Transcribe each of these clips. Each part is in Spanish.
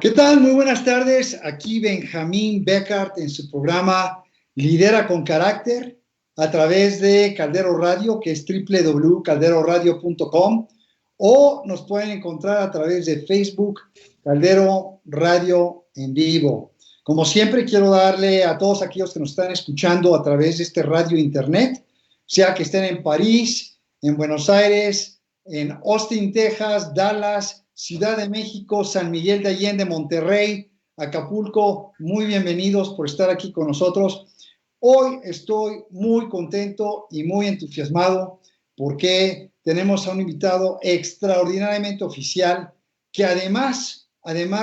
¿Qué tal? Muy buenas tardes. Aquí Benjamín Beckart en su programa Lidera con Carácter a través de Caldero Radio, que es www.calderoradio.com, o nos pueden encontrar a través de Facebook Caldero Radio en vivo. Como siempre, quiero darle a todos aquellos que nos están escuchando a través de este radio internet, sea que estén en París, en Buenos Aires, en Austin, Texas, Dallas, Ciudad de México, San Miguel de Allende, Monterrey, Acapulco, muy bienvenidos por estar aquí con nosotros. Hoy estoy muy contento y muy entusiasmado porque tenemos a un invitado extraordinariamente oficial que además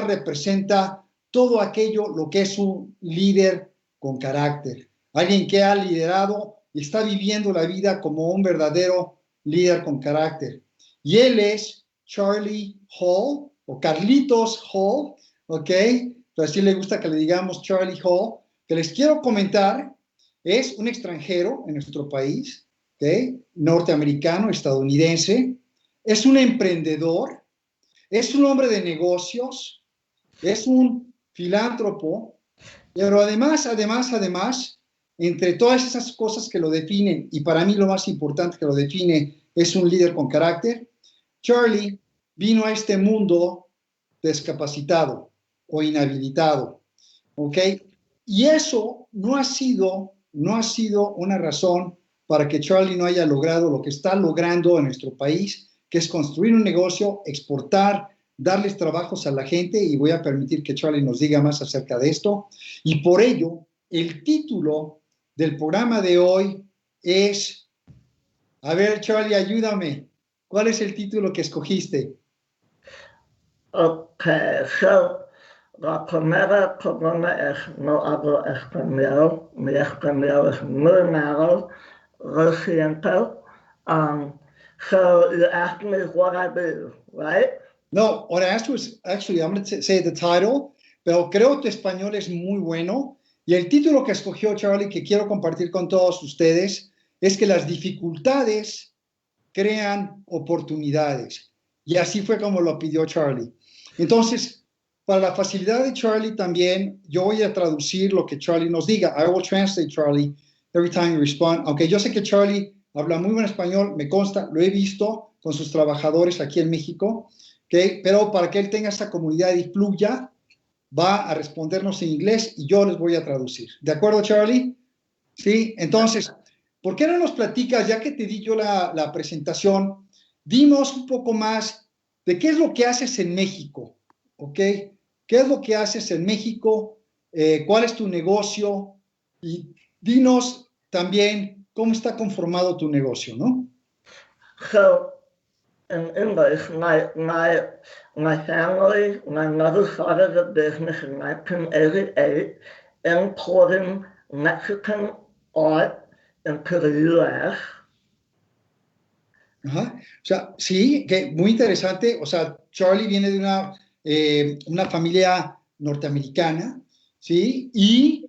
representa todo aquello lo que es un líder con carácter. Alguien que ha liderado y está viviendo la vida como un verdadero líder con carácter. Y él es Charlie Hall, o Carlitos Hall, ¿ok? Pero así le gusta que le digamos Charlie Hall, que les quiero comentar, es un extranjero en nuestro país, ¿ok? Norteamericano, estadounidense, es un emprendedor, es un hombre de negocios, es un filántropo, pero además, entre todas esas cosas que lo definen, y para mí lo más importante que lo define es un líder con carácter, Charlie vino a este mundo discapacitado o inhabilitado, ¿ok? Y eso no ha sido una razón para que Charlie no haya logrado lo que está logrando en nuestro país, que es construir un negocio, exportar, darles trabajos a la gente, y voy a permitir que Charlie nos diga más acerca de esto. Y por ello, el título del programa de hoy es, a ver, Charlie, ayúdame. ¿Cuál es el título que escogiste? Okay, so la primera columna es no hablo español. Mi español es muy malo. Lo siento. So you asked me what I do, right? No, what I asked was, actually, I'm going to say the title, pero creo que tu español es muy bueno. Y el título que escogió Charlie, que quiero compartir con todos ustedes, es que las dificultades crean oportunidades. Y así fue como lo pidió Charlie. Entonces, para la facilidad de Charlie también, yo voy a traducir lo que Charlie nos diga. I will translate, Charlie, every time you respond. Aunque yo sé que Charlie habla muy buen español, me consta, lo he visto con sus trabajadores aquí en México, ¿okay? Pero para que él tenga esta comunidad y fluya, va a respondernos en inglés y yo les voy a traducir. ¿De acuerdo, Charlie? Sí, entonces, ¿por qué no nos platicas, ya que te di yo la presentación, dinos un poco más de qué es lo que haces en México, ¿ok? ¿Qué es lo que haces en México? ¿Cuál es tu negocio? Y dinos también cómo está conformado tu negocio, ¿no? So in English, my family, my mother started a business in 1988 importing Mexican art into the U.S. Ajá. O sea, sí, que muy interesante. O sea, Charlie viene de una familia norteamericana, ¿sí? Y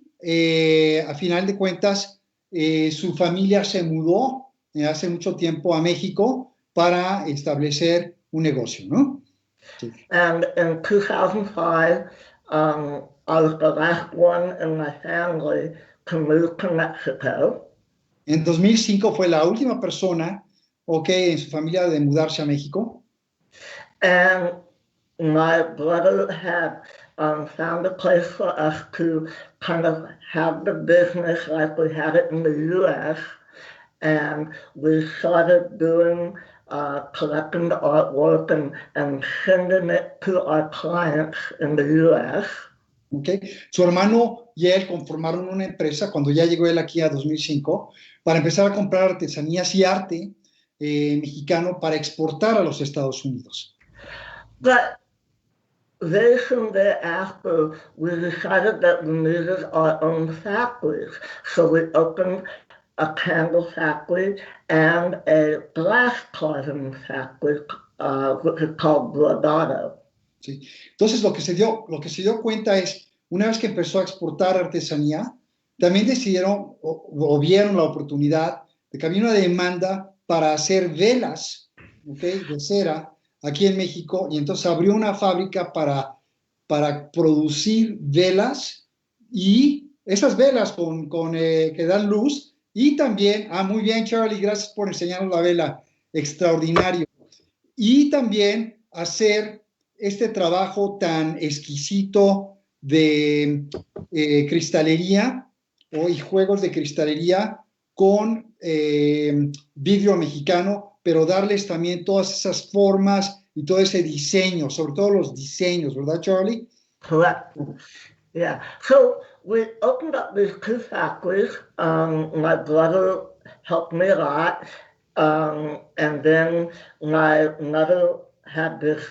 a final de cuentas, su familia se mudó hace mucho tiempo a México para establecer un negocio, ¿no? Sí. And in 2005, I was the last one in my family to move to Mexico. En 2005 fue la última persona, ok, en su familia de mudarse a México. And my brother had found a place for us to kind of have the business like we had it in the U.S. And we started doing collecting the artwork and sending it to our clients in the U.S. Okay. Su hermano y él conformaron una empresa cuando ya llegó él aquí a 2005 para empezar a comprar artesanías y arte mexicano para exportar a los Estados Unidos. But very soon thereafter, we decided that we needed our own factories. So we opened a candle factory and a glass carving factory, which is called Brodado. ¿Sí? Entonces lo que se dio cuenta es, una vez que empezó a exportar artesanía, también decidieron o vieron la oportunidad de que había una demanda para hacer velas, ¿okay?, de cera aquí en México, y entonces abrió una fábrica para para producir velas, y esas velas que dan luz, y también, muy bien Charlie, gracias por enseñarnos la vela, extraordinario, y también hacer este trabajo tan exquisito de cristalería y juegos de cristalería con vidrio mexicano, pero darles también todas esas formas y todo ese diseño, sobre todo los diseños, ¿verdad, Charlie? Correct. Yeah. So we opened up these two factories. My brother helped me a lot. And then my mother had this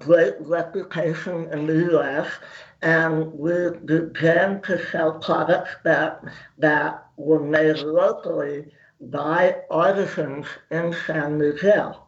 great reputation in the U.S., and we began to sell products that were made locally by artisans in San Miguel.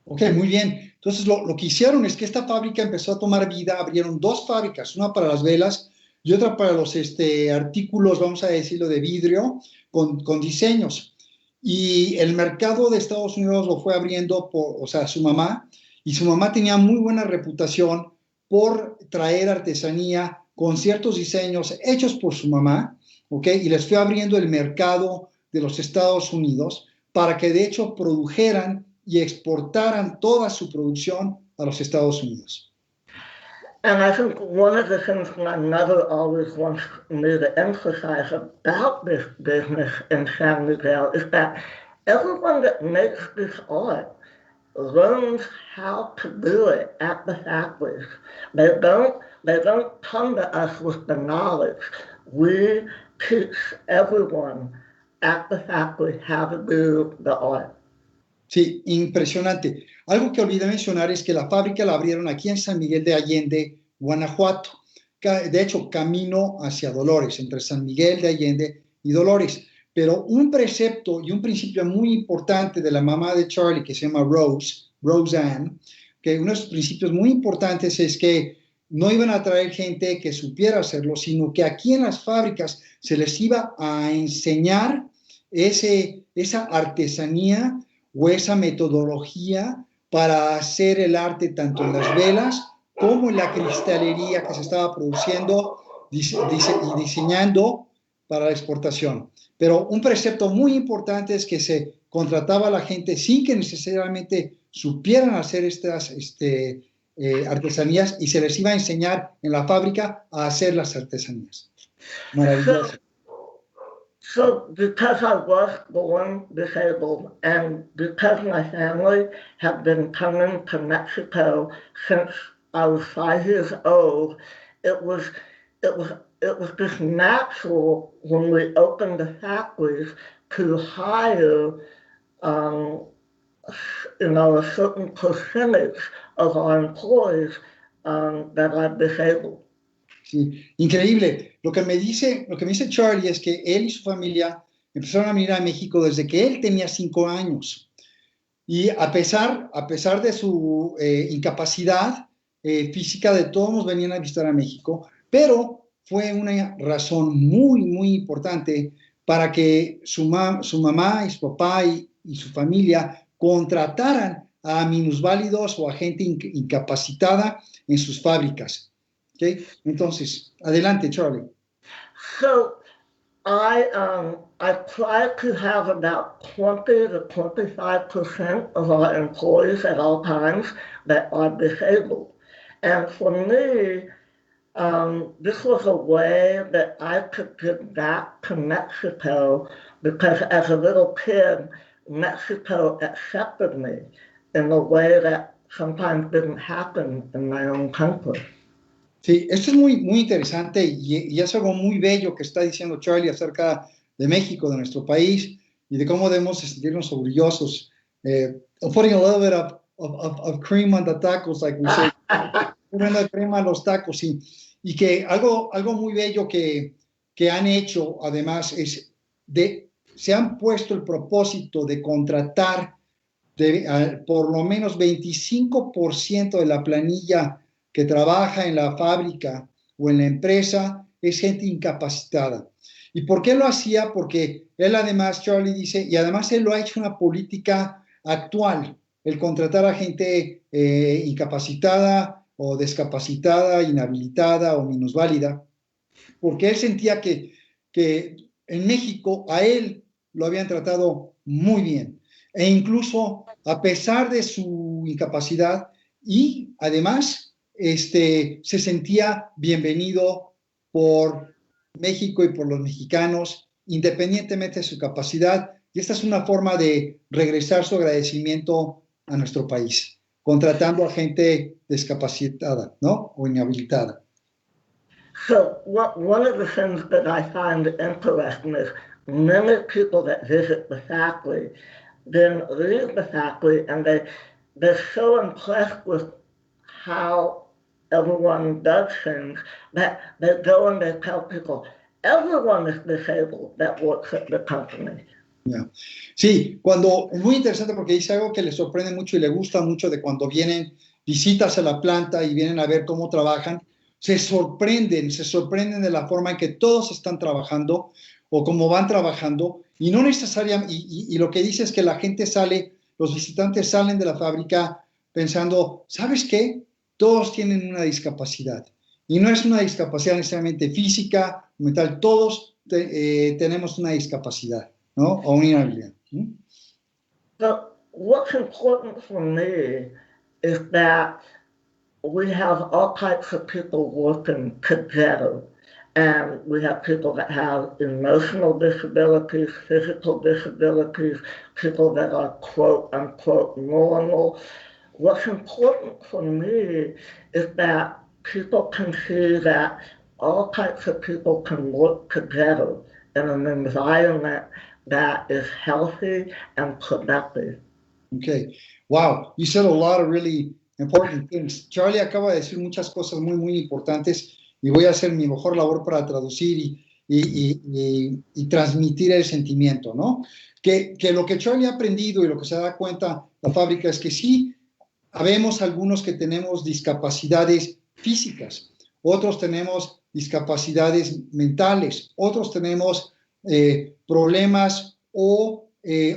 Ok, muy bien. Entonces, lo que hicieron es que esta fábrica empezó a tomar vida, abrieron dos fábricas, una para las velas y otra para los artículos, vamos a decirlo, de vidrio con diseños. Y el mercado de Estados Unidos lo fue abriendo, o sea, su mamá, y su mamá tenía muy buena reputación por traer artesanía con ciertos diseños hechos por su mamá, ¿ok? Y les fue abriendo el mercado de los Estados Unidos para que de hecho produjeran y exportaran toda su producción a los Estados Unidos. And I think one of the things my mother always wants me to emphasize about this business in San Miguel is that everyone that makes this art learns how to do it at the factories. They don't come to us with the knowledge. We teach everyone at the factory how to do the art. Sí, impresionante. Algo que olvidé mencionar es que la fábrica la abrieron aquí en San Miguel de Allende, Guanajuato. De hecho, camino hacia Dolores, entre San Miguel de Allende y Dolores. Pero un precepto y un principio muy importante de la mamá de Charlie, que se llama Roseanne, que uno de los principios muy importantes es que no iban a traer gente que supiera hacerlo, sino que aquí en las fábricas se les iba a enseñar esa artesanía o esa metodología para hacer el arte tanto en las velas como en la cristalería que se estaba produciendo y diseñando para la exportación. Pero un precepto muy importante es que se contrataba a la gente sin que necesariamente supieran hacer estas artesanías, y se les iba a enseñar en la fábrica a hacer las artesanías. Maravilloso. So because I was born disabled and because my family had been coming to Mexico since I was 5 years old, it was just natural when we opened the factories to hire, a certain percentage of our employees that are disabled. Sí, increíble. Lo que me dice Charlie es que él y su familia empezaron a venir a México desde que él tenía 5 años. Y a pesar de su incapacidad física, de todos nos venían a visitar a México, pero fue una razón muy, muy importante para que su mamá y su papá y su familia contrataran a minusválidos o a gente incapacitada en sus fábricas. ¿Okay? Entonces, adelante, Charlie. So I try to have about 20 to 25% of our employees at all times that are disabled. And for me, this was a way that I could give back to Mexico because as a little kid, Mexico accepted me in a way that sometimes didn't happen in my own country. Sí, esto es muy, muy interesante y es algo muy bello que está diciendo Charlie acerca de México, de nuestro país, y de cómo debemos sentirnos orgullosos. Putting a little bit of cream on the tacos, like we say. Poniendo crema a los tacos, y que algo muy bello que han hecho, además, es se han puesto el propósito de contratar por lo menos 25% de la planilla que trabaja en la fábrica o en la empresa es gente incapacitada. ¿Y por qué lo hacía? Porque él además, Charlie dice, y además él lo ha hecho una política actual, el contratar a gente incapacitada o discapacitada, inhabilitada o minusválida, porque él sentía que en México a él lo habían tratado muy bien, e incluso a pesar de su incapacidad, y además se sentía bienvenido por México y por los mexicanos, independientemente de su capacidad, y esta es una forma de regresar su agradecimiento a nuestro país, contratando a gente discapacitada, ¿no? O inhabilitada. So one of the things that I find interesting is many people that visit the factory then leave the factory and they're so impressed with how everyone does things that they go and they tell people, everyone is disabled that works at the company. Yeah. Sí, cuando es muy interesante porque dice algo que le sorprende mucho y le gusta mucho de cuando vienen visitas a la planta y vienen a ver cómo trabajan, se sorprenden de la forma en que todos están trabajando o cómo van trabajando y no necesariamente, y lo que dice es que la gente sale, los visitantes salen de la fábrica pensando, ¿sabes qué? Todos tienen una discapacidad y no es una discapacidad necesariamente física, mental, todos tenemos una discapacidad. ¿No? O una inhabilidad. So what's important for me is that we have all types of people working together. And we have people that have emotional disabilities, physical disabilities, people that are quote unquote normal. What's important for me is that people can see that all types of people can work together in an environment that is healthy and productive. Okay. Wow. You said a lot of really important things. Charlie acaba de decir muchas cosas muy, muy importantes y voy a hacer mi mejor labor para traducir y transmitir el sentimiento, ¿no? Que lo que Charlie ha aprendido y lo que se da cuenta la fábrica es que sí, habemos algunos que tenemos discapacidades físicas, otros tenemos discapacidades mentales, otros tenemos problemas o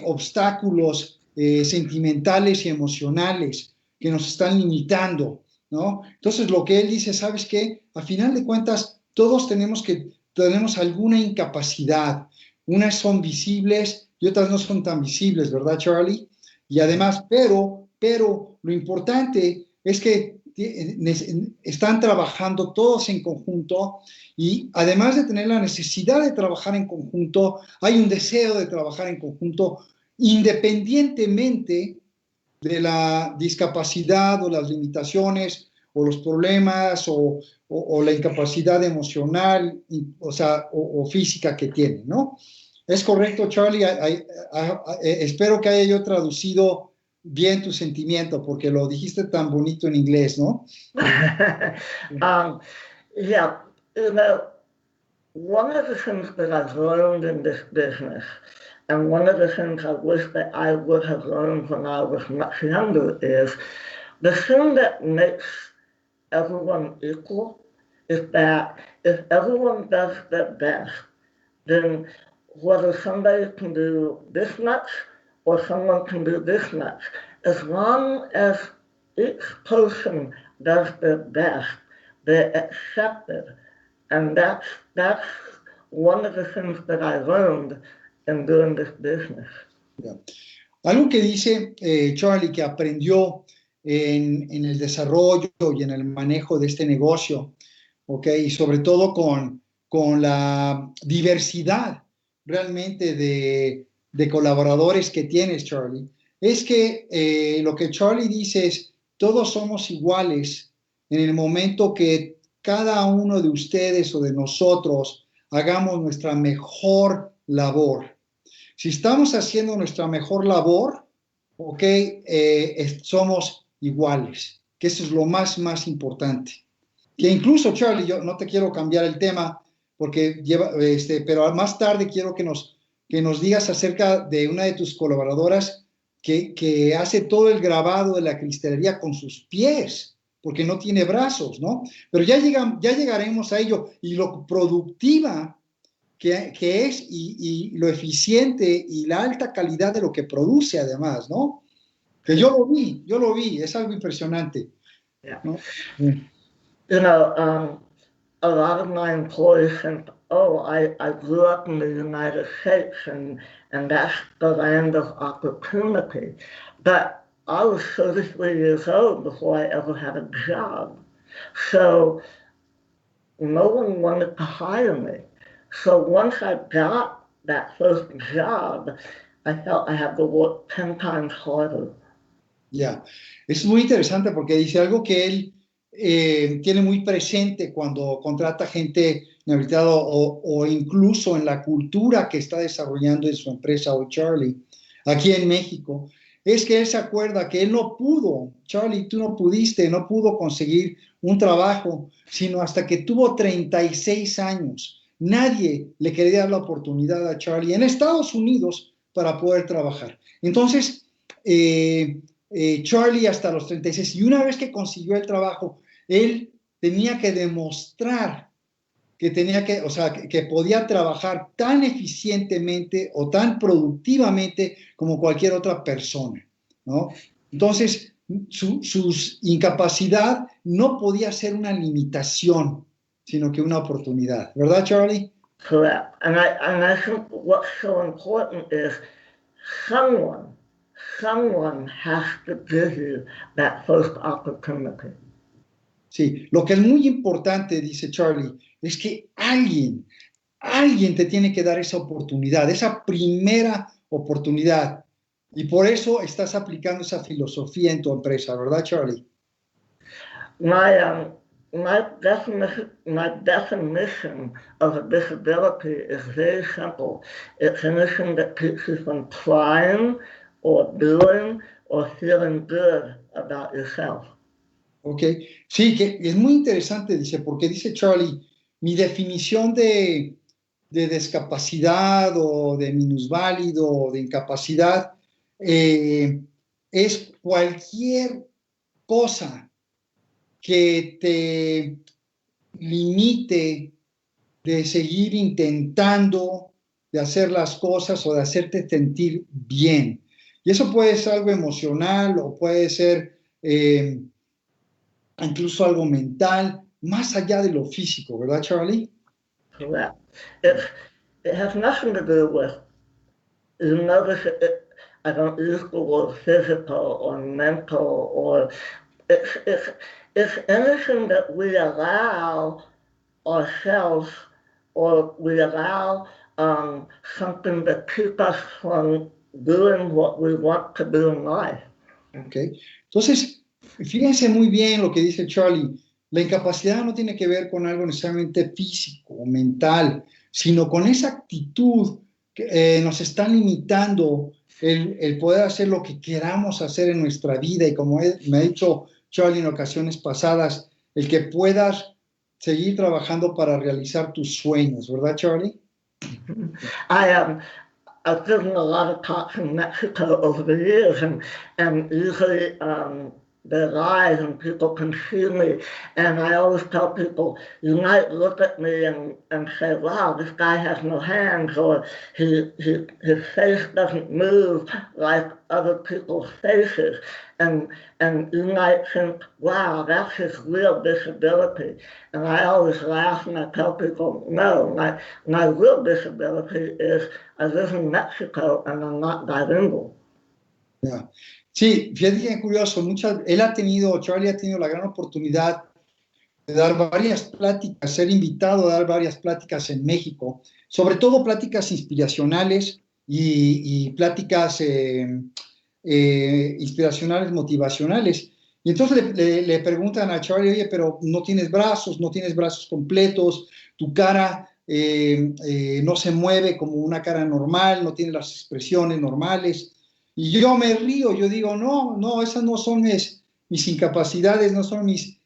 obstáculos sentimentales y emocionales que nos están limitando, ¿no? Entonces, lo que él dice, ¿sabes qué? A final de cuentas, todos tenemos alguna incapacidad. Unas son visibles y otras no son tan visibles, ¿verdad, Charlie? Y además, pero lo importante es que están trabajando todos en conjunto y además de tener la necesidad de trabajar en conjunto, hay un deseo de trabajar en conjunto independientemente de la discapacidad o las limitaciones o los problemas o la incapacidad emocional, o física que tienen, ¿no? Es correcto, Charlie. Espero que haya yo traducido bien tu sentimiento, porque lo dijiste tan bonito en inglés, ¿no? Yeah, you know, one of the things that I've learned in this business, and one of the things I wish that I would have learned when I was much younger, is the thing that makes everyone equal is that if everyone does their best, then whether somebody can do this much or someone can do this much, as long as each person does their best, they're accepted. And that's one of the things that I learned in doing this business. Yeah. Algo que dice Charlie, que aprendió en el desarrollo y en el manejo de este negocio, ¿okay? Y sobre todo con la diversidad realmente de colaboradores que tienes, Charlie, es que lo que Charlie dice es, todos somos iguales en el momento que cada uno de ustedes o de nosotros hagamos nuestra mejor labor. Si estamos haciendo nuestra mejor labor, ¿ok? Somos iguales, que eso es lo más importante. Que incluso, Charlie, yo no te quiero cambiar el tema, porque pero más tarde quiero que nos digas acerca de una de tus colaboradoras que hace todo el grabado de la cristalería con sus pies, porque no tiene brazos, ¿no? Pero ya llegaremos a ello, y lo productiva que es, y lo eficiente y la alta calidad de lo que produce además, ¿no? Que yo lo vi, es algo impresionante. Yeah. ¿no? Sí. You know, a lot of my employees think, oh, I grew up in the United States and that's the land of opportunity. But I was 33 years old before I ever had a job. So no one wanted to hire me. So once I got that first job, I felt I had to work 10 times harder. Ya, es muy interesante porque dice algo que él tiene muy presente cuando contrata gente inhabilitada o incluso en la cultura que está desarrollando en su empresa hoy Charlie, aquí en México, es que él se acuerda que él no pudo, Charlie, tú no pudiste, no pudo conseguir un trabajo, sino hasta que tuvo 36 años. Nadie le quería dar la oportunidad a Charlie en Estados Unidos para poder trabajar. Entonces, Charlie hasta los 36, y una vez que consiguió el trabajo, él tenía que demostrar que o sea, que podía trabajar tan eficientemente o tan productivamente como cualquier otra persona, ¿no? Entonces, su incapacidad no podía ser una limitación, sino que una oportunidad, ¿verdad, Charlie? Correct. And I think what's so important is someone has to give you that first opportunity. Sí, lo que es muy importante, dice Charlie, es que alguien te tiene que dar esa oportunidad, esa primera oportunidad. Y por eso estás aplicando esa filosofía en tu empresa, ¿verdad, Charlie? My definition of a disability is very simple. It's anything that keeps you from trying or doing or feeling good about yourself. Ok, sí, que es muy interesante, dice, porque dice Charlie, mi definición de discapacidad o de minusválido o de incapacidad es cualquier cosa que te limite de seguir intentando, de hacer las cosas o de hacerte sentir bien. Y eso puede ser algo emocional o puede ser incluso algo mental, más allá de lo físico, ¿verdad, Charlie? Correct. It has nothing to do with, you notice I don't use the word physical or mental or it's anything that we allow ourselves or we allow something that keeps us from doing what we want to do in life. Okay. Entonces, fíjense muy bien lo que dice Charlie. La incapacidad no tiene que ver con algo necesariamente físico o mental, sino con esa actitud que nos está limitando el poder hacer lo que queramos hacer en nuestra vida. Y como me ha dicho Charlie en ocasiones pasadas, el que puedas seguir trabajando para realizar tus sueños, ¿verdad, Charlie? I've given a lot of talks in Mexico over the years, and usually they're live and people can see me. And I always tell people, you might look at me and say, wow, this guy has no hands, or his face doesn't move like other people's faces. And you might think, wow, that's his real disability. And I always laugh and I tell people, no, my real disability is I live in Mexico and I'm not bilingual. Yeah. Sí, fíjate que curioso, Charlie ha tenido la gran oportunidad de dar varias pláticas, ser invitado a dar varias pláticas en México, sobre todo pláticas inspiracionales y pláticas inspiracionales, motivacionales. Y entonces le preguntan a Charlie, oye, pero no tienes brazos completos, tu cara no se mueve como una cara normal, no tiene las expresiones normales. Y yo me río, yo digo, no, esas no son mis incapacidades, no son mis,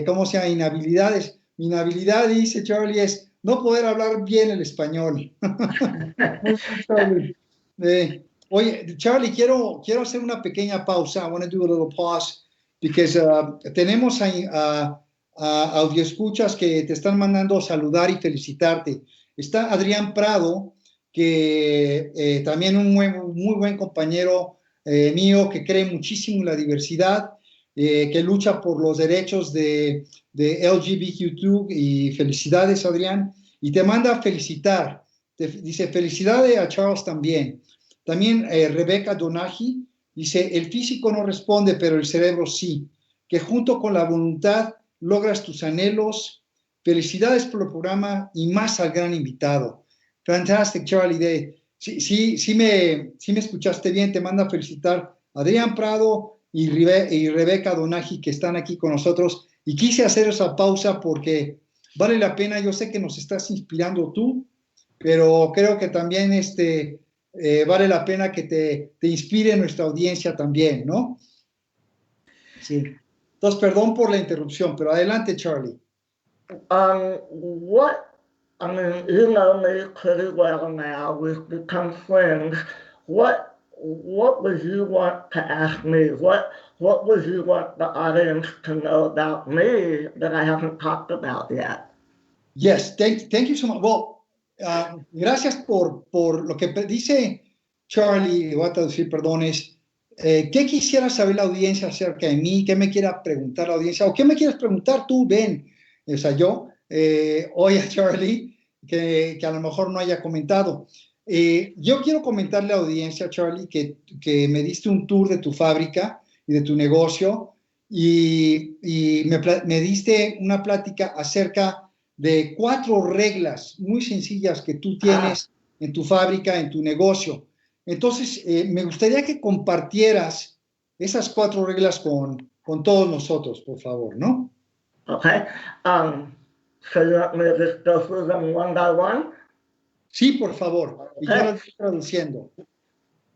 ¿cómo se llama? Inhabilidades. Mi inhabilidad, dice Charlie, es no poder hablar bien el español. Oye, Charlie, quiero hacer una pequeña pausa. I want to do a little pause because tenemos a audioescuchas que te están mandando saludar y felicitarte. Está Adrián Prado, que también un muy buen compañero mío que cree muchísimo en la diversidad. que lucha por los derechos de LGBTQ, y felicidades, Adrián, y te manda a felicitar. Dice, felicidades a Charles también. También Rebeca Donaghy dice, el físico no responde, pero el cerebro sí, que junto con la voluntad logras tus anhelos. Felicidades por el programa y más al gran invitado. Fantastic, Charlie. Sí me escuchaste bien. Te manda a felicitar Adrián Prado y Rebeca Donaghy, que están aquí con nosotros. Y quise hacer esa pausa porque vale la pena. Yo sé que nos estás inspirando tú, pero creo que también vale la pena que te inspire nuestra audiencia también, ¿no? Sí. Entonces, perdón por la interrupción, pero adelante, Charlie. I mean, you know me pretty well now. We've become friends. What would you want to ask me? What would you want the audience to know about me that I haven't talked about yet? Yes, thank you so much. Well, gracias por lo que dice Charlie. Voy a traducir, perdones. ¿Qué quisiera saber la audiencia acerca de mí? ¿Qué me quiera preguntar la audiencia? ¿O qué me quieres preguntar tú, Ben? O sea, yo, hoy a Charlie, que a lo mejor no haya comentado. Yo quiero comentarle a la audiencia, Charlie, que me diste un tour de tu fábrica y de tu negocio y me diste una plática acerca de 4 reglas muy sencillas que tú tienes en tu fábrica, en tu negocio. Entonces, me gustaría que compartieras esas 4 reglas con todos nosotros, por favor, ¿no? Okay. So you want me to just go through them one by one? Sí, por favor. Okay. Y yo lo estoy traduciendo.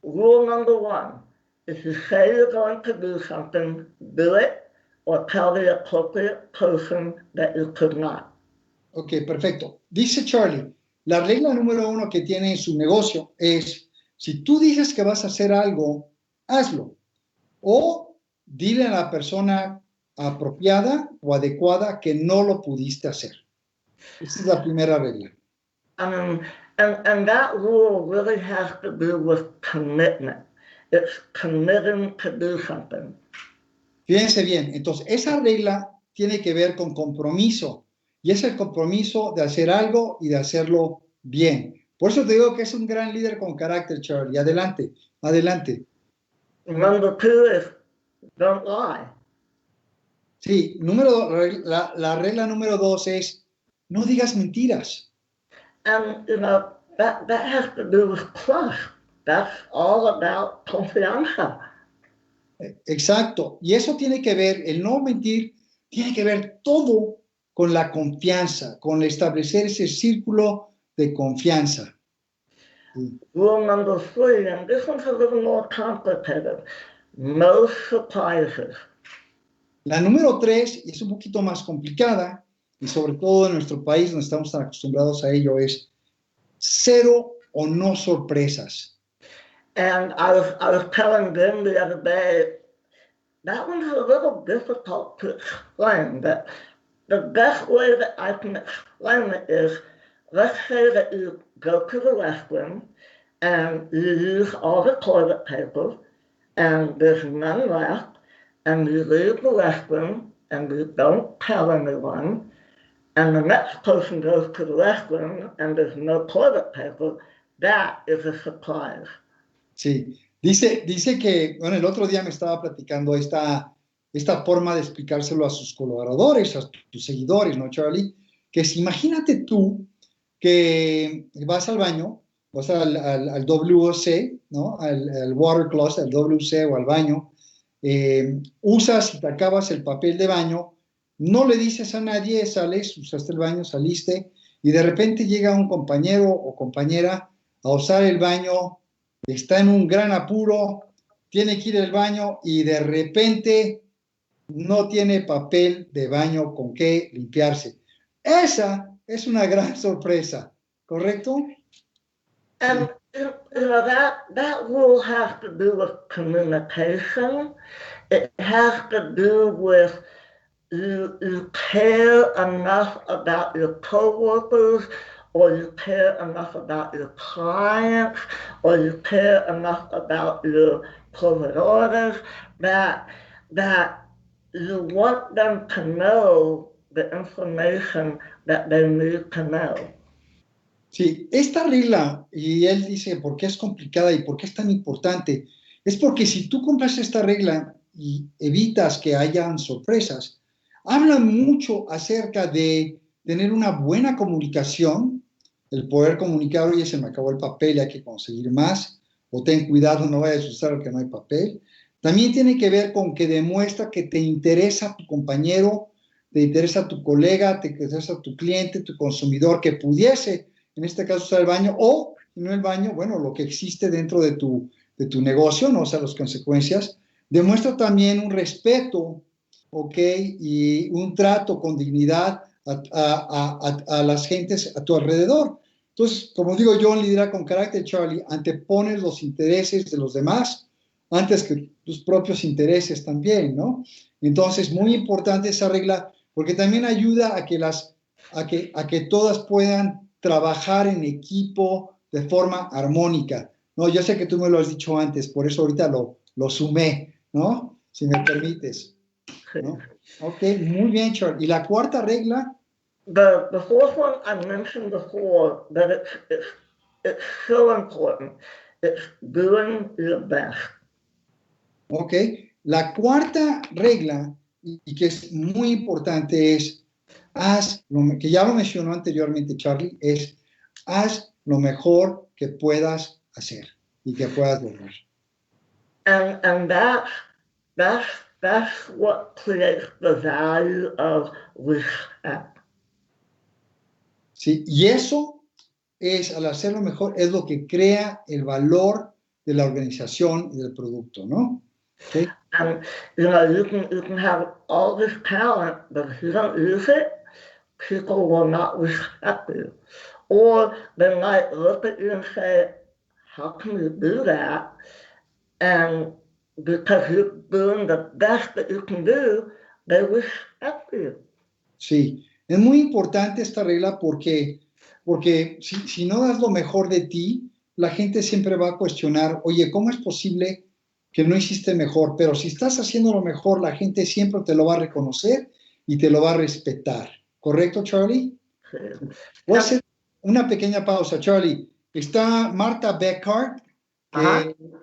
Rule number 1. If you say you're going to do something, do it, or tell the appropriate person that you could not. Ok, perfecto. Dice Charlie, la regla número 1 que tiene en su negocio es, si tú dices que vas a hacer algo, hazlo. O dile a la persona apropiada o adecuada que no lo pudiste hacer. Esa es la primera regla. And that rule really has to do with commitment. It's committing to do something. Fíjense bien, entonces esa regla tiene que ver con compromiso, y es el compromiso de hacer algo y de hacerlo bien. Por eso te digo que es un gran líder con carácter, Charlie. Adelante, adelante. Number 2 is don't lie. Sí, la regla número 2 es no digas mentiras. And, you know, that has to do with trust. That's all about confianza. Exacto. Y eso tiene que ver, el no mentir, tiene que ver todo con la confianza, con establecer ese círculo de confianza. Rule number 3, and this one's a little more complicated. No surprises. La número 3, y es un poquito más complicada, y sobre todo en nuestro país, donde estamos tan acostumbrados a ello, es 0 o no sorpresas. And I was telling them the other day, that one's a little difficult to explain, but the best way that I can explain it is, let's say that you go to the restroom and you use all the toilet paper and there's none left, and you leave the restroom and you don't tell anyone, and the next person goes to the restroom and there's no toilet paper. That is a surprise. Sí, dice que, bueno, el otro día me estaba platicando esta forma de explicárselo a sus colaboradores, a tus seguidores, ¿no, Charlie? Que si imagínate tú que vas al baño, vas al WC, ¿no? Al water closet, al WC o al baño, usas y te acabas el papel de baño, no le dices a nadie, sales, usaste el baño, saliste, y de repente llega un compañero o compañera a usar el baño, está en un gran apuro, tiene que ir al baño y de repente no tiene papel de baño con qué limpiarse. Esa es una gran sorpresa, ¿correcto? And you know, that rule has to do with communication. It has to do with you care enough about your coworkers, or you care enough about your clients, or you care enough about your providers that you want them to know the information that they need to know. Sí, esta regla, y él dice por qué es complicada y por qué es tan importante, es porque si tú cumples esta regla y evitas que hayan sorpresas, habla mucho acerca de tener una buena comunicación, el poder comunicar, oye, se me acabó el papel y hay que conseguir más, o ten cuidado, no vayas a usar que no hay papel. También tiene que ver con que demuestra que te interesa tu compañero, te interesa tu colega, te interesa tu cliente, tu consumidor, que pudiese en este caso usar el baño, o si no el baño, bueno, lo que existe dentro de tu negocio, ¿no? O sea, las consecuencias. Demuestra también un respeto, ¿ok? Y un trato con dignidad a las gentes a tu alrededor. Entonces, como digo yo, en Lidera con Carácter, Charlie, antepones los intereses de los demás antes que tus propios intereses también, ¿no? Entonces, muy importante esa regla, porque también ayuda a que todas puedan trabajar en equipo de forma armónica. No, yo sé que tú me lo has dicho antes, por eso ahorita lo sumé, ¿no? Si me permites, ¿no? Ok, muy bien, Charlie. ¿Y la cuarta regla? The fourth one I mentioned before, that it's so important. It's doing your best. Ok, la cuarta regla, y que es muy importante, es que ya lo mencionó anteriormente Charlie, es haz lo mejor que puedas hacer y que puedas lograr. And that's what creates the value of respect. Sí, y eso es, al hacerlo mejor, es lo que crea el valor de la organización y del producto, ¿no? Okay. And you can have all this talent, but if you don't use it, people will not respect you. Or they might look at you and say, how can you do that? And because you're doing the best that you can do, they respect you. Sí, es muy importante esta regla porque si no das lo mejor de ti, la gente siempre va a cuestionar, oye, ¿cómo es posible que no hiciste mejor? Pero si estás haciendo lo mejor, la gente siempre te lo va a reconocer y te lo va a respetar. ¿Correcto, Charlie? Sí. Voy a hacer una pequeña pausa, Charlie. Está Marta Beckhart,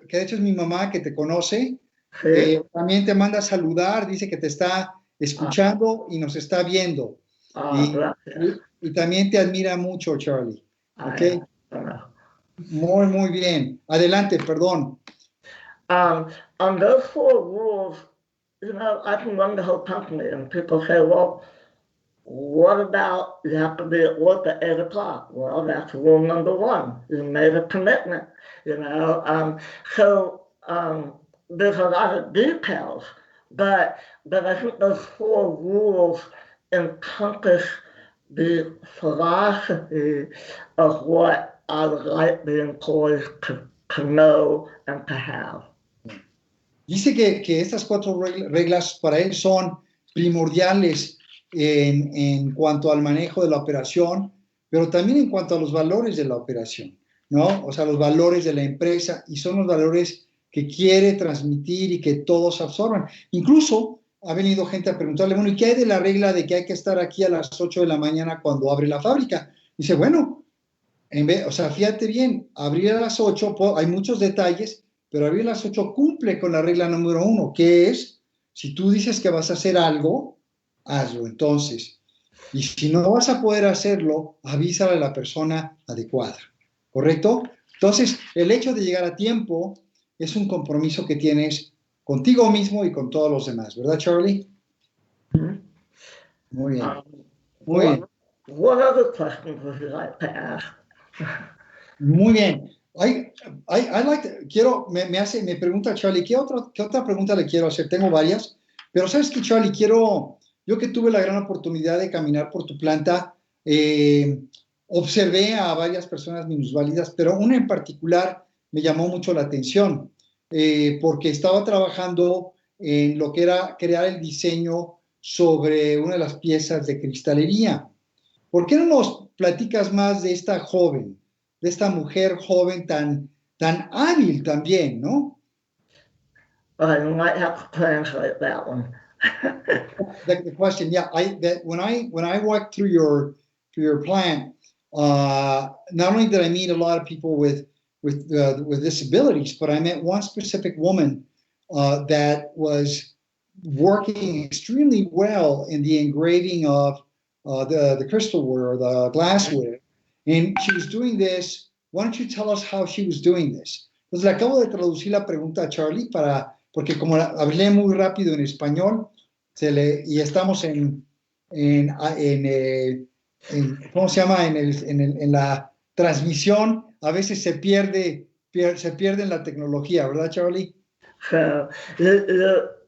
que de hecho es mi mamá, que te conoce. Sí. También te manda a saludar, dice que te está escuchando y nos está viendo. Y también te admira mucho, Charlie. ¿Ok? Muy, muy bien. Adelante, perdón. On those four rules, I can run the whole company, and people say, well, what about you have to be at work at 8 o'clock? Well, that's rule number one. You made a commitment, So there's a lot of details, but I think those four rules encompass the philosophy of what I would like the employees to know and to have. Dice que estas cuatro reglas para él son primordiales en cuanto al manejo de la operación, pero también en cuanto a los valores de la operación, ¿no? O sea, los valores de la empresa, y son los valores que quiere transmitir y que todos absorban. Incluso ha venido gente a preguntarle, bueno, ¿y qué hay de la regla de que hay que estar aquí a las 8 de la mañana cuando abre la fábrica? Dice, bueno, fíjate bien, abrir a las 8, hay muchos detalles, pero abrir a las 8 cumple con la regla número 1, que es, si tú dices que vas a hacer algo, hazlo entonces. Y si no vas a poder hacerlo, avísale a la persona adecuada, ¿correcto? Entonces, el hecho de llegar a tiempo es un compromiso que tienes contigo mismo y con todos los demás, ¿verdad, Charlie? Muy bien. Muy bien. What other questions would you like to ask? Muy bien. Me pregunta Charlie, ¿qué otra pregunta le quiero hacer? Tengo varias, pero ¿sabes qué, Charlie? Yo que tuve la gran oportunidad de caminar por tu planta, observé a varias personas minusválidas, pero una en particular me llamó mucho la atención, porque estaba trabajando en lo que era crear el diseño sobre una de las piezas de cristalería. ¿Por qué no nos platicas más de esta joven, de esta mujer joven tan hábil también, ¿no? You might have to translate that one. The question, yeah, when I walked through your plant, not only did I meet a lot of people with disabilities, but I met one specific woman that was working extremely well in the engraving of the crystalware or the glassware, and she was doing this. Why don't you tell us how she was doing this? Entonces le acabo de traducir la pregunta a Charlie porque como hablé muy rápido en español, y estamos ¿cómo se llama? En la transmisión, a veces se pierde en la tecnología, ¿verdad, Charlie? So you're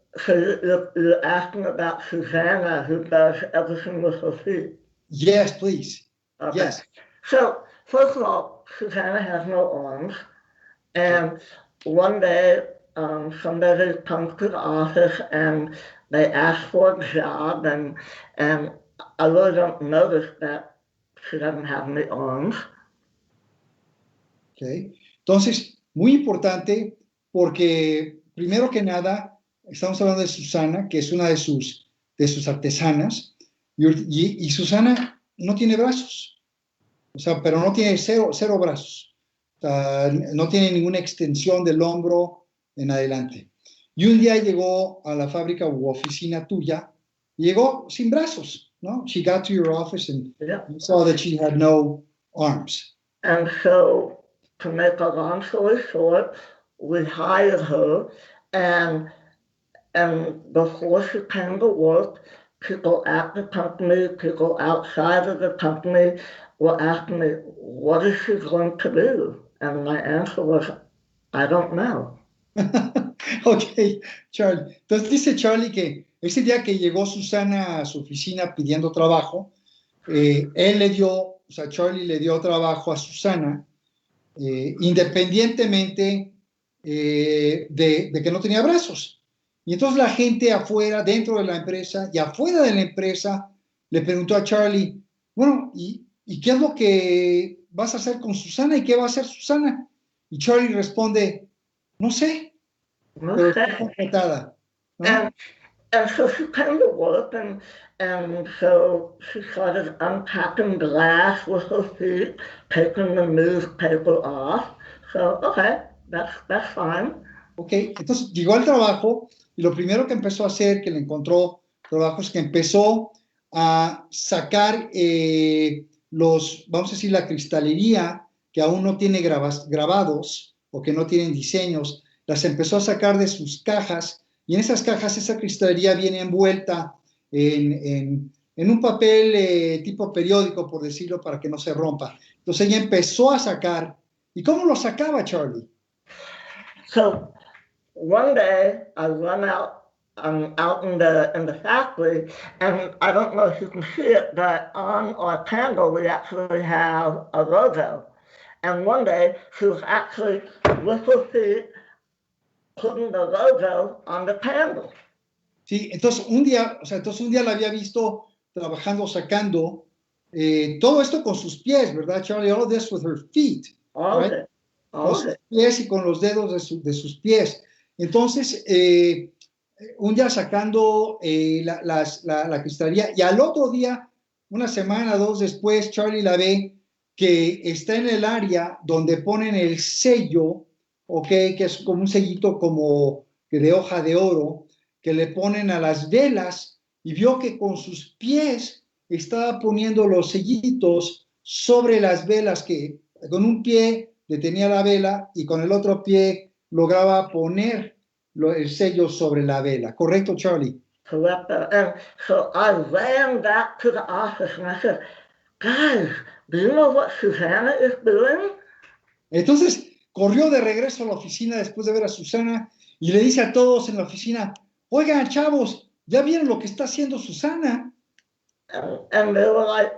asking about Susanna, who does everything with her feet. Yes, please. Okay. Yes. So first of all, Susanna has no arms, and one day somebody comes to the office and they ask for a job, and I really don't notice that she doesn't have any arms. Okay. Entonces, muy importante porque, primero que nada, estamos hablando de Susana, que es una de sus artesanas, y Susana no tiene brazos, o sea, pero no tiene cero brazos, o sea, no tiene ninguna extensión del hombro en adelante. Y un día llegó a la fábrica u oficina tuya, y llegó sin brazos, ¿no? She got to your office and you saw that she had no arms. And so, to make a long story short, we hired her, and before she came to work, people at the company, people outside of the company were asking me, what is she going to do? And my answer was, I don't know. Ok, Charlie. Entonces dice Charlie que ese día que llegó Susana a su oficina pidiendo trabajo, Charlie le dio trabajo a Susana, independientemente de que no tenía brazos. Y entonces la gente afuera, dentro de la empresa y afuera de la empresa, le preguntó a Charlie, bueno, ¿y qué es lo que vas a hacer con Susana? ¿Y qué va a hacer Susana? Y Charlie responde, no sé. Pero está completada, ¿no? And so she came to work, and so she started unpacking glass with her feet, taking the newspaper off. So, okay, that's fine. Ok, entonces llegó al trabajo y lo primero que empezó a hacer, que le encontró trabajo, es que empezó a sacar vamos a decir, la cristalería que aún no tiene grabados o que no tienen diseños, las empezó a sacar de sus cajas, y en esas cajas esa cristalería viene envuelta en un papel tipo periódico, por decirlo, para que no se rompa. Entonces ella empezó a sacar. ¿Y cómo lo sacaba, Charlie? So one day I run out in the factory, and I don't know if you can see it, but on our panel we actually have a logo. And one day she was actually with her feet putting the logo on the panel. Sí, entonces un día la había visto trabajando, sacando todo esto con sus pies, ¿verdad, Charlie? All this with her feet. Right? Con sus pies y con los dedos de sus pies. Entonces, un día sacando la cristalería, y al otro día, una semana, dos después, Charlie la ve que está en el área donde ponen el sello, que es como un sellito como de hoja de oro, que le ponen a las velas, y vio que con sus pies estaba poniendo los sellitos sobre las velas, que con un pie detenía la vela y con el otro pie lograba poner el sello sobre la vela. ¿Correcto, Charlie? Correct. And so I ran back to the office and I said, guys, do you know what Susana is doing? Entonces corrió de regreso a la oficina después de ver a Susana y le dice a todos en la oficina, oigan, chavos, ¿ya vieron lo que está haciendo Susana? And they were like,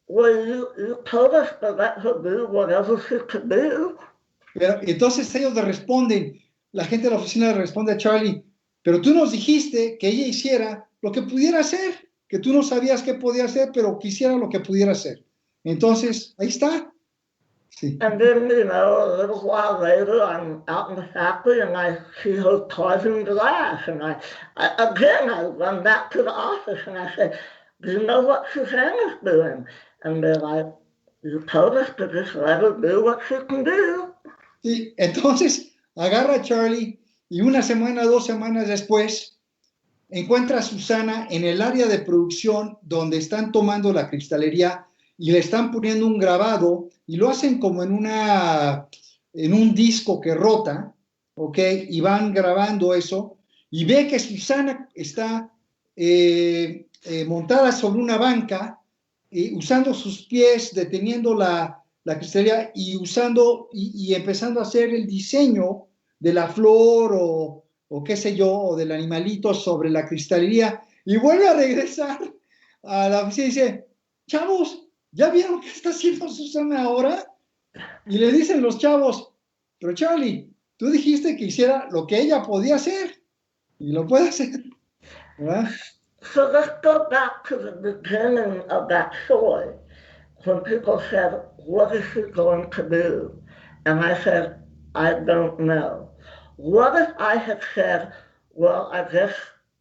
well, you told us to let her do whatever she could do. Pero entonces ellos le responden, la gente de la oficina le responde a Charlie, pero tú nos dijiste que ella hiciera lo que pudiera hacer, que tú no sabías qué podía hacer, pero quisiera lo que pudiera hacer. Entonces, ahí está. Sí. And then, a little while later, I'm out in the factory and I see her tossing glass. And I run back to the office and I say, do you know what Susanna's doing? And they're like, you told us to just let her do what she can do. Sí, entonces agarra a Charlie y una semana, 2 semanas después, encuentra a Susana en el área de producción donde están tomando la cristalería y le están poniendo un grabado y lo hacen como en un disco que rota, ¿ok? Y van grabando eso y ve que Susana está montada sobre una banca, usando sus pies, deteniendo la cristalería y y empezando a hacer el diseño de la flor o qué sé yo, o del animalito sobre la cristalería, y vuelve a regresar a la oficina y dice, chavos, ¿ya vieron qué está haciendo Susana ahora? Y le dicen los chavos, pero Charlie, tú dijiste que hiciera lo que ella podía hacer, y lo puede hacer, ¿verdad? So let's go back to the beginning of that story, when people said, what is she going to do? And I said, I don't know. What if I had said, well, I guess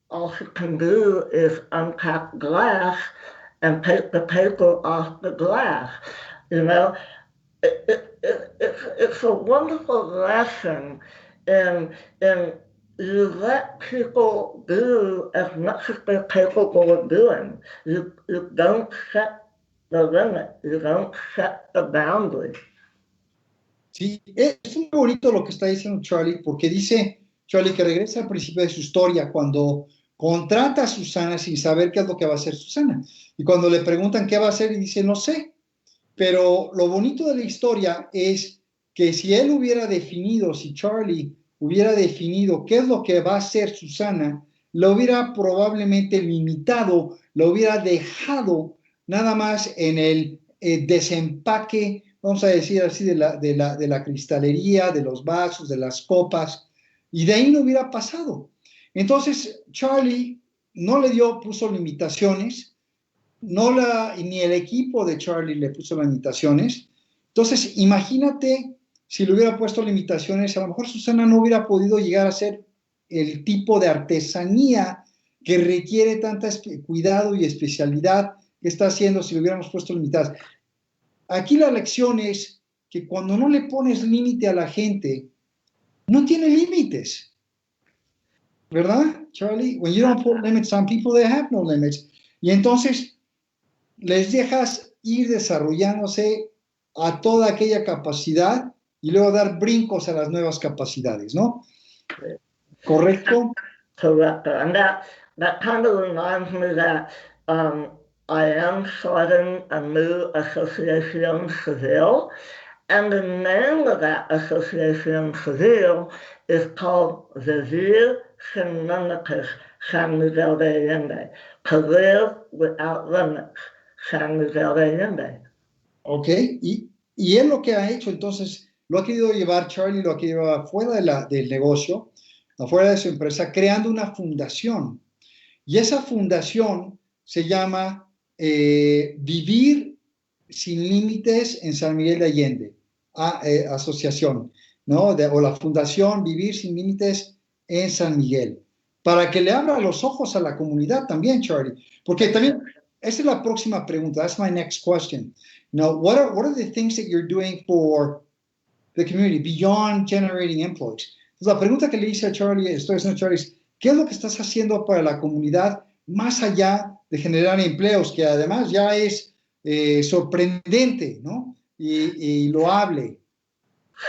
all she can do is unpack glass and take the paper off the glass? You know, it's a wonderful lesson in you let people do as much as they're capable of doing. You don't set the limit. You don't set the boundary. Sí, es muy bonito lo que está diciendo Charlie, porque dice Charlie que regresa al principio de su historia cuando contrata a Susana sin saber qué es lo que va a hacer Susana. Y cuando le preguntan qué va a hacer, y dice, no sé. Pero lo bonito de la historia es que si él hubiera definido, si Charlie hubiera definido qué es lo que va a hacer Susana, lo hubiera probablemente limitado, lo hubiera dejado nada más en el desempaque, vamos a decir así, de la cristalería, de los vasos, de las copas, y de ahí no hubiera pasado. Entonces, Charlie no le puso limitaciones, ni el equipo de Charlie le puso limitaciones. Entonces, imagínate si le hubiera puesto limitaciones, a lo mejor Susana no hubiera podido llegar a ser el tipo de artesanía que requiere tanta cuidado y especialidad que está haciendo si le hubiéramos puesto limitadas. Aquí la lección es que cuando no le pones límite a la gente, no tiene límites, ¿verdad, Charlie? When you don't put limits on people, they have no limits. Y entonces les dejas ir desarrollándose a toda aquella capacidad y luego dar brincos a las nuevas capacidades, ¿no? ¿Correcto? Correct. And that kind of reminds me that I am starting a new Association Civil, and the name of that Association Civil is called Vivir Sin Límites San Miguel de Allende, to live without limits, San Miguel de Allende. Ok, y él lo que ha hecho entonces, lo ha querido llevar, Charlie lo ha querido llevar afuera del negocio, afuera de su empresa, creando una fundación. Y esa fundación se llama Vivir Sin Límites en San Miguel de Allende, asociación, ¿no? O la fundación Vivir Sin Límites en San Miguel, para que le abra los ojos a la comunidad también, Charlie, porque también, esa es la próxima pregunta, that's my next question. Now, what are the things that you're doing for the community beyond generating employees? Entonces, la pregunta que le hice a Charlie, estoy haciendo a Charlie, es, ¿qué es lo que estás haciendo para la comunidad más allá de generar empleos, que además ya es sorprendente, ¿no? Y loable.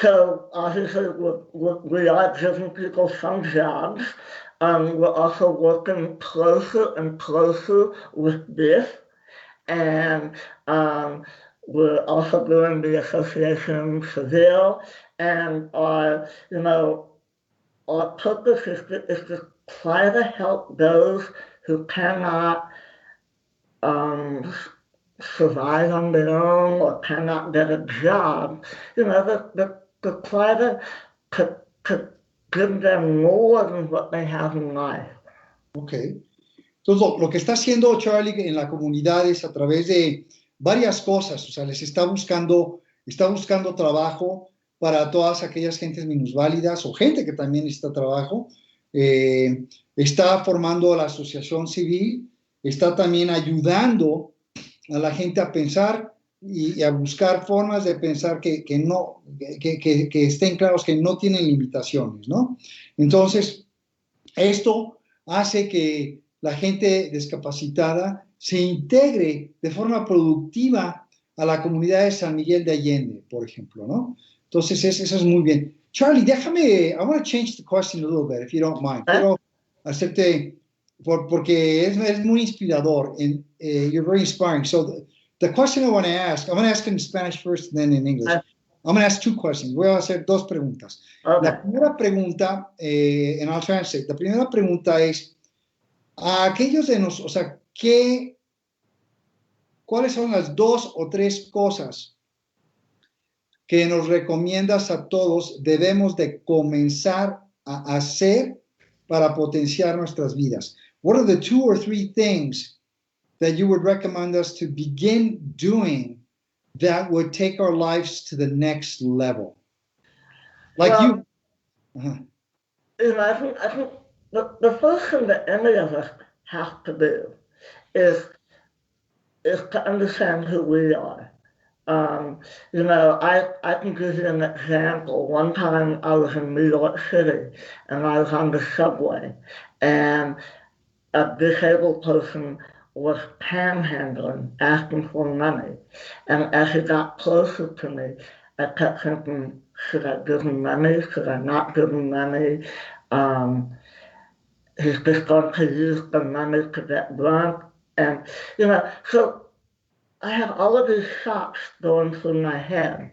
So obviously we are giving people some jobs. We're also working closer and closer with this. And we're also doing the Association Civil. And our purpose is to try to help those who cannot survive on their own or cannot get a job, to try to give them more than what they have in life. Ok. Entonces, lo que está haciendo Charlie en la comunidad es a través de varias cosas, o sea, les está buscando está buscando trabajo para todas aquellas gentes minusválidas o gente que también necesita trabajo. Está formando la asociación civil, está también ayudando a la gente a pensar y a buscar formas de pensar que estén claros que no tienen limitaciones, ¿no? Entonces, esto hace que la gente discapacitada se integre de forma productiva a la comunidad de San Miguel de Allende, por ejemplo, ¿no? Entonces, eso es muy bien. Charlie, déjame, I want to change the question a little bit, if you don't mind. Quiero hacerte, porque es muy inspirador, and you're very inspiring. So, the question I want to ask, I'm going to ask in Spanish first, then in English. I'm going to ask two questions. Voy a hacer dos preguntas. Okay. La primera pregunta, and I'll translate. La primera pregunta es, a aquellos de nosotros, o sea, ¿cuáles son las 2 o 3 cosas que nos recomiendas a todos debemos de comenzar a hacer para potenciar nuestras vidas? What are the 2 or 3 things that you would recommend us to begin doing that would take our lives to the next level? Like well, you. You know, I think the first thing that any of us have to do is to understand who we are. You know, I can give you an example. One time I was in New York City and I was on the subway and a disabled person was panhandling, asking for money. And as he got closer to me, I kept thinking, should I give him money? Should I not give him money? He's just going to use the money to get drunk. And, you know, so I have all of these thoughts going through my head.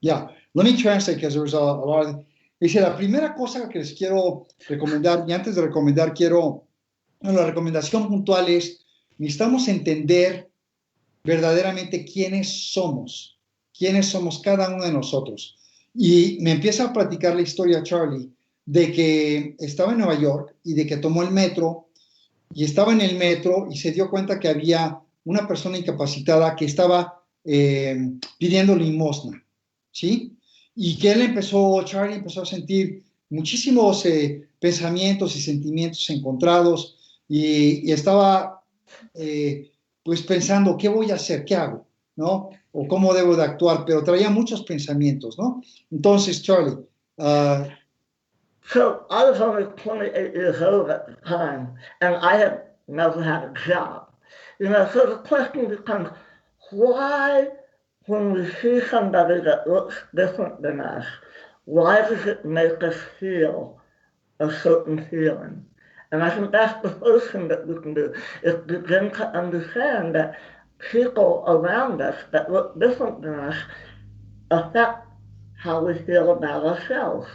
Yeah, let me translate because there's a lot of... Dice, la primera cosa que les quiero recomendar, y antes de recomendar, la recomendación puntual es, necesitamos entender verdaderamente quiénes somos cada uno de nosotros. Y me empieza a platicar la historia, Charlie, de que estaba en Nueva York y de que tomó el metro, y estaba en el metro y se dio cuenta que había una persona incapacitada que estaba pidiendo limosna, ¿sí? Y que Charlie empezó a sentir muchísimos pensamientos y sentimientos encontrados y estaba pues pensando, ¿qué voy a hacer? ¿Qué hago? ¿No? O cómo debo de actuar, pero traía muchos pensamientos, ¿no? Entonces, Charlie... So I was only 28 years old at the time, and I had never had a job. You know, so the question becomes, why, when we see somebody that looks different than us, why does it make us feel a certain feeling? And I think that's the first thing that we can do, is begin to understand that people around us that look different than us affect how we feel about ourselves.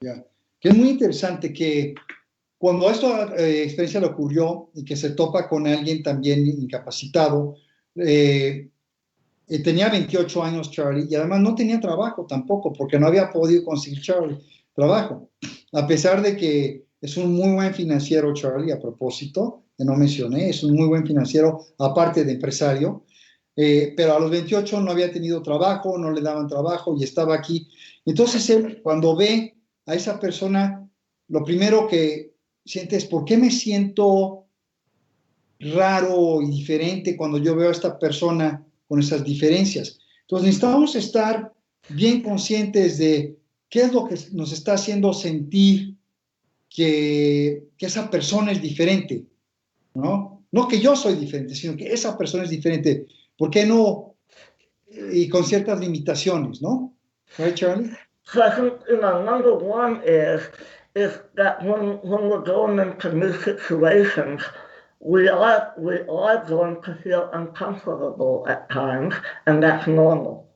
Yeah. Que es muy interesante que cuando esta experiencia le ocurrió y que se topa con alguien también incapacitado, tenía 28 años Charlie y además no tenía trabajo tampoco porque no había podido conseguir Charlie trabajo, a pesar de que es un muy buen financiero Charlie, a propósito, que no mencioné, es un muy buen financiero aparte de empresario, pero a los 28 no había tenido trabajo, no le daban trabajo y estaba aquí. Entonces él, cuando ve a esa persona, lo primero que siente es, ¿por qué me siento raro y diferente cuando yo veo a esta persona con esas diferencias? Entonces necesitamos estar bien conscientes de qué es lo que nos está haciendo sentir que esa persona es diferente, ¿no? No que yo soy diferente, sino que esa persona es diferente. ¿Por qué no? Y con ciertas limitaciones, ¿no? Right, Charlie? So I think, you know, number one is that when we're going into new situations, we are going to feel uncomfortable at times, and that's normal.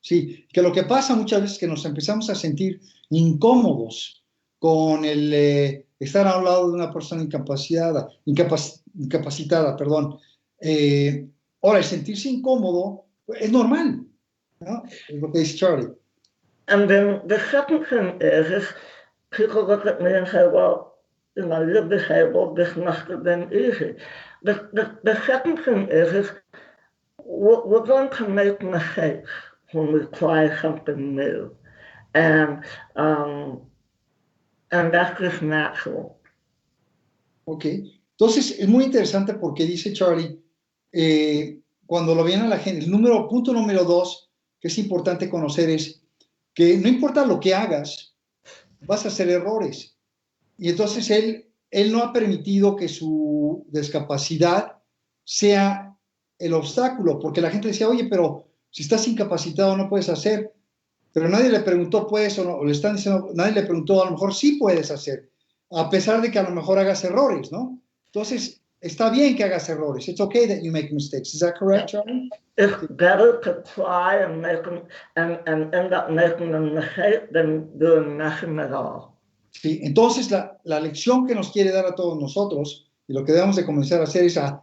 Sí, que lo que pasa muchas veces es que nos empezamos a sentir incómodos con el estar al lado de una persona incapacitada, perdón. Ahora, el sentirse incómodo es normal, ¿no? Es lo que dice Charlie. And then the second thing is people look at me and say, well, you know, you're disabled, this must have been easy. The second thing is we're going to make mistakes when we try something new, and um, and that's just natural. Ok, entonces es muy interesante porque dice Charlie, cuando lo viene a la gente, punto número 2, que es importante conocer es que no importa lo que hagas, vas a hacer errores. Y entonces él no ha permitido que su discapacidad sea el obstáculo, porque la gente decía, oye, pero si estás incapacitado no puedes hacer, pero nadie le preguntó, ¿puedes o no? O le están diciendo, nadie le preguntó, a lo mejor sí puedes hacer, a pesar de que a lo mejor hagas errores, ¿no? Entonces, está bien que hagas errores. It's okay that you make mistakes. Is that correct, Charlie? It's better to try and end up making a mistake than doing nothing at all. Sí, entonces la lección que nos quiere dar a todos nosotros, y lo que debemos de comenzar a hacer es a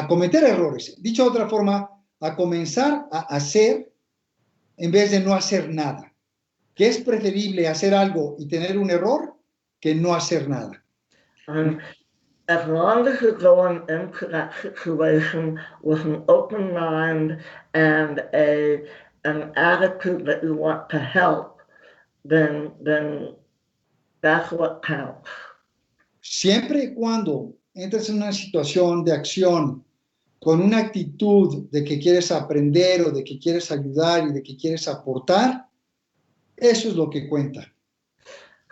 cometer errores. Dicho de otra forma, a comenzar a hacer en vez de no hacer nada. Que es preferible hacer algo y tener un error que no hacer nada. As long as you're going into that situation with an open mind and an attitude that you want to help, then that's what counts. Siempre y cuando entres en una situación de acción con una actitud de que quieres aprender o de que quieres ayudar y de que quieres aportar, eso es lo que cuenta.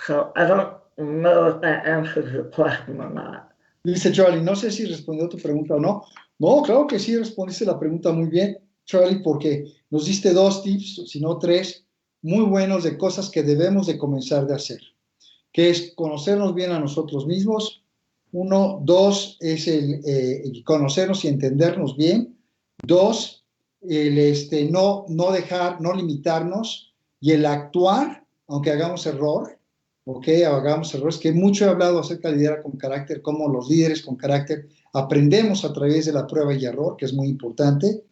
So I don't know if that answers your question or not. Dice Charlie, no sé si respondió tu pregunta o no. No, claro que sí respondiste la pregunta muy bien, Charlie, porque nos diste 2 tips, si no 3, muy buenos de cosas que debemos de comenzar de hacer, que es conocernos bien a nosotros mismos. 1, 2, es el conocernos y entendernos bien. 2, el no dejar, no limitarnos, y el actuar, aunque hagamos error, hagamos errores, que mucho he hablado acerca de liderar con carácter, cómo los líderes con carácter aprendemos a través de la prueba y error, que es muy importante.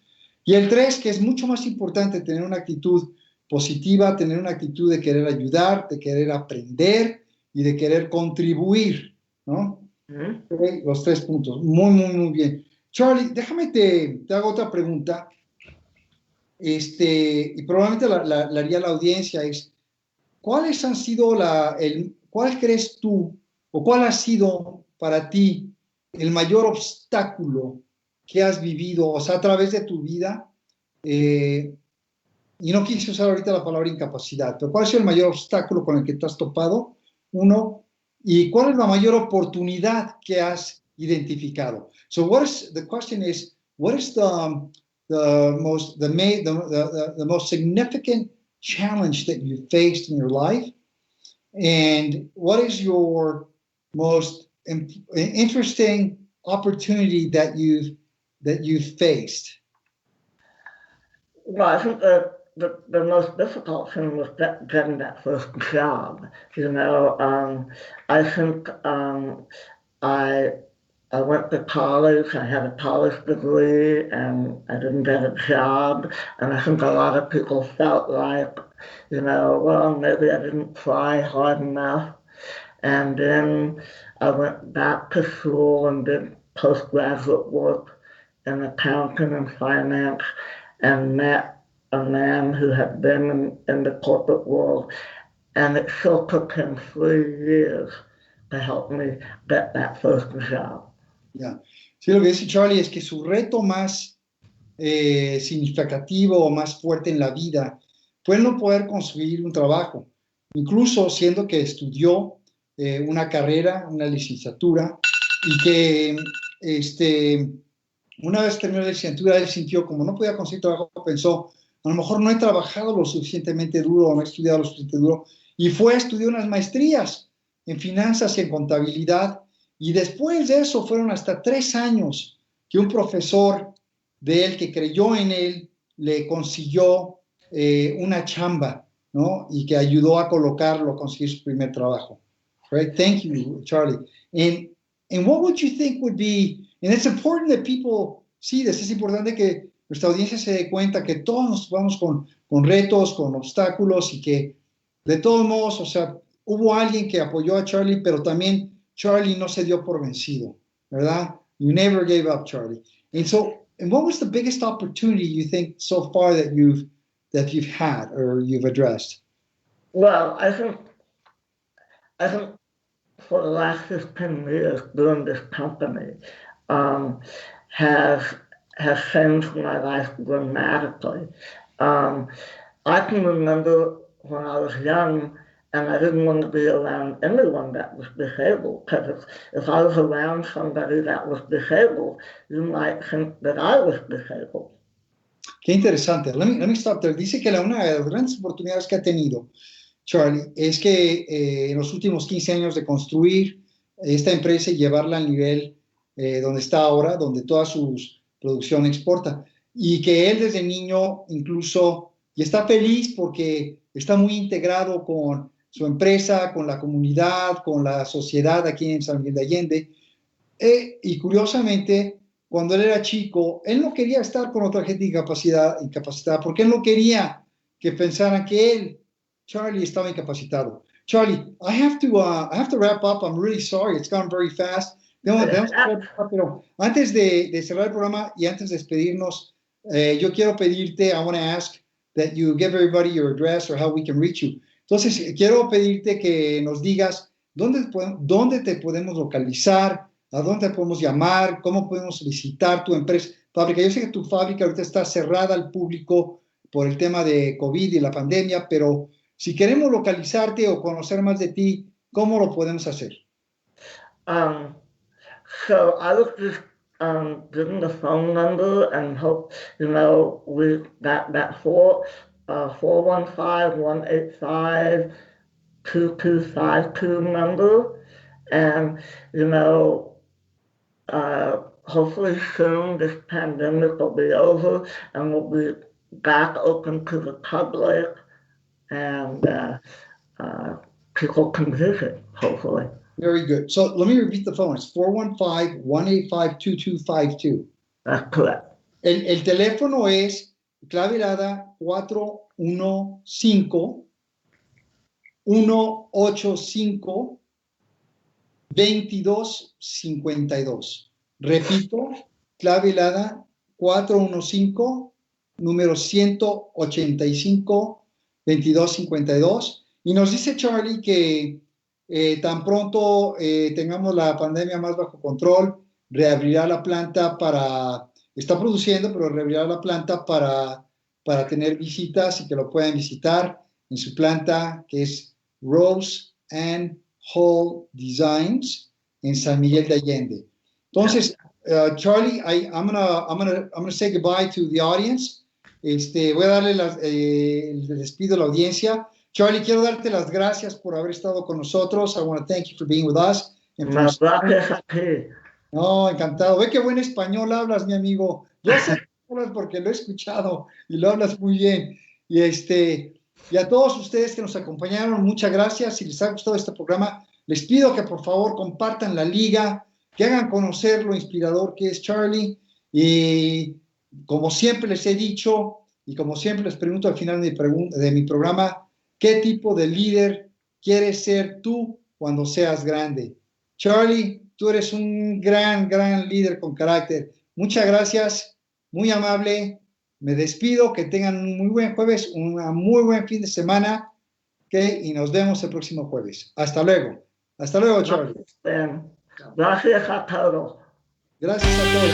Y el 3, que es mucho más importante, tener una actitud positiva, tener una actitud de querer ayudar, de querer aprender y de querer contribuir, ¿no? Okay, los 3 puntos. Muy, muy, muy bien. Charlie, déjame te hago otra pregunta. Y probablemente la haría la audiencia, es ¿cuáles han sido cuál crees tú o cuál ha sido para ti el mayor obstáculo que has vivido, o sea, a través de tu vida? Y no quise usar ahorita la palabra incapacidad, pero ¿cuál ha sido el mayor obstáculo con el que te has topado? 1, y ¿cuál es la mayor oportunidad que has identificado? So the question is, what is the most significant challenge that you faced in your life, and what is your most interesting opportunity that you've faced? Well, I think the most difficult thing was getting that first job. I think I went to college, I had a college degree, and I didn't get a job. And I think a lot of people felt like, well, maybe I didn't try hard enough. And then I went back to school and did postgraduate work in accounting and finance, and met a man who had been in the corporate world. And it still took him 3 years to help me get that first job. Yeah. Sí, lo que dice Charlie es que su reto más significativo o más fuerte en la vida fue no poder conseguir un trabajo, incluso siendo que estudió una carrera, una licenciatura, y que una vez terminó la licenciatura, él sintió como no podía conseguir trabajo, pensó, a lo mejor no he trabajado lo suficientemente duro o no he estudiado lo suficientemente duro, y fue a estudiar unas maestrías en finanzas y en contabilidad. Y después de eso fueron hasta 3 años que un profesor de él que creyó en él le consiguió una chamba, ¿no? Y que ayudó a colocarlo, a conseguir su primer trabajo. Right? Thank you, Charlie. And what would you think would be, and it's important that people see this, es importante que nuestra audiencia se dé cuenta que todos nos vamos con retos, con obstáculos, y que de todos modos, o sea, hubo alguien que apoyó a Charlie, pero también Charlie no se dio por vencido, ¿verdad? You never gave up, Charlie. And so, And what was the biggest opportunity you think so far that you've had or you've addressed? Well, I think for the last 15 years doing this company has changed my life dramatically. I can remember when I was young and I didn't want to be around anyone that was disabled, because if I was around somebody that was disabled, you might think that I was disabled. Qué interesante. Let me stop there. Dice que una de las grandes oportunidades que ha tenido Charlie es que en los últimos 15 años de construir esta empresa y llevarla al nivel donde está ahora, donde toda su producción exporta, y que él desde niño incluso, y está feliz porque está muy integrado con su empresa, con la comunidad, con la sociedad aquí en San Miguel de Allende, y curiosamente, cuando él era chico, él no quería estar con otra gente incapacitada, porque él no quería que pensaran que él, Charlie, estaba incapacitado. Charlie, I have to wrap up. I'm really sorry. It's gone very fast. Pero antes de cerrar el programa y antes de despedirnos, yo quiero pedirte, I want to ask that you give everybody your address or how we can reach you. Entonces, quiero pedirte que nos digas dónde te podemos localizar, a dónde te podemos llamar, cómo podemos visitar tu fábrica. Yo sé que tu fábrica ahorita está cerrada al público por el tema de COVID y la pandemia, pero si queremos localizarte o conocer más de ti, ¿cómo lo podemos hacer? So I was just giving the phone number and hope, we got that 415-185-2252 number. And, hopefully soon this pandemic will be over and we'll be back open to the public and people can visit, hopefully. Very good. So let me repeat the phone. It's 415-185-2252. That's correct. El teléfono es clave helada 415-185-2252. Repito, clave helada 415, número 185-2252. Y nos dice Charlie que tan pronto tengamos la pandemia más bajo control, reabrirá la planta está produciendo, pero reabrirá la planta para tener visitas y que lo puedan visitar en su planta, que es Rose and Hall Designs en San Miguel de Allende. Entonces, Charlie, I'm gonna say goodbye to the audience. Voy a darle el despido a la audiencia. Charlie, quiero darte las gracias por haber estado con nosotros. I want to thank you for being with us. No, encantado. Ve qué buen español hablas, mi amigo. Yo sé que hablas porque lo he escuchado y lo hablas muy bien. Y a todos ustedes que nos acompañaron, muchas gracias. Si les ha gustado este programa, les pido que por favor compartan la liga, que hagan conocer lo inspirador que es Charlie. Y como siempre les he dicho, y como siempre les pregunto al final de mi programa, ¿qué tipo de líder quieres ser tú cuando seas grande? Charlie, tú eres un gran líder con carácter. Muchas gracias, muy amable. Me despido, que tengan un muy buen jueves, un muy buen fin de semana, y nos vemos el próximo jueves. Hasta luego. Hasta luego, Charlie. Gracias a todos. Gracias a todos.